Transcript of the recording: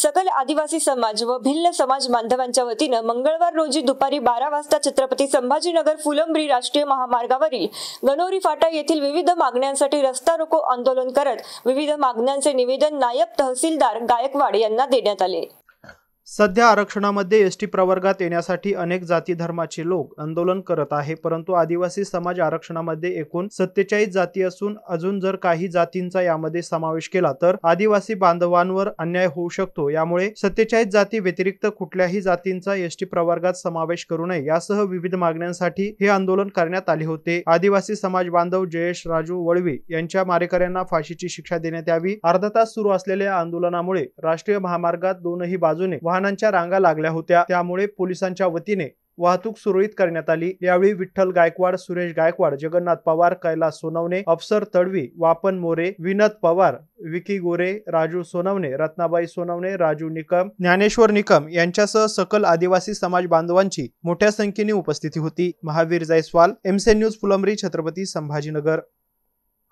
सकल आदिवासी समाज व भिल्ल समाज बांधवांच्या वतीनं मंगळवार रोजी दुपारी 12 वाजता छत्रपती संभाजीनगर फुलंब्री राष्ट्रीय महामार्गावरील गणोरी फाटा येथील विविध मागण्यांसाठी रस्ता रोको आंदोलन करत विविध मागण्यांचे निवेदन नायब तहसीलदार गायकवाड यांना देण्यात आले। सध्या आरक्षणामध्ये एसटी प्रवर्गात येण्यासाठी अनेक जाती धर्माचे लोक आंदोलन करत आहे, परंतु आदिवासी समाज आरक्षणामध्ये एकूण 47 जाती असून अजून जर काही जातींचा यामध्ये समावेश केला तर आदिवासी बांधवांवर अन्याय होऊ शकतो। यामुळे 47 जाती व्यतिरिक्त कुठल्याही जातींचा एसटी प्रवर्गात समावेश करू नये यासह विविध मागण्यांसाठी हे आंदोलन करण्यात आले होते। आदिवासी समाज बांधव जयेश राजू वळवी यांच्या मारेकऱ्यांना फाशीची शिक्षा देण्यात यावी। अर्धा तास सुरू असलेल्या आंदोलनामुळे राष्ट्रीय महामार्गात दोनही बाजूने वाहनांच्या रांगा लागल्या होत्या, त्यामुळे पोलिसांच्या वतीने वाहतूक सुरळीत करण्यात आली। यावेळी विठ्ठल गायकवाड, सुरेश गायकवाड, जगन्नाथ पवार, कैलास सोनवणे, अफसर तडवी, वापन मोरे, विनोद पवार, विकी गोरे, राजू सोनवणे, रत्नाबाई सोनवणे, राजू निकम, ज्ञानेश्वर निकम यांच्यासह सकल आदिवासी समाज बांधवांची मोठ्या संख्येने उपस्थिती होती। Mahavir Jaiswal, MC news Phulambri, Chhatrapati Sambhajinagar.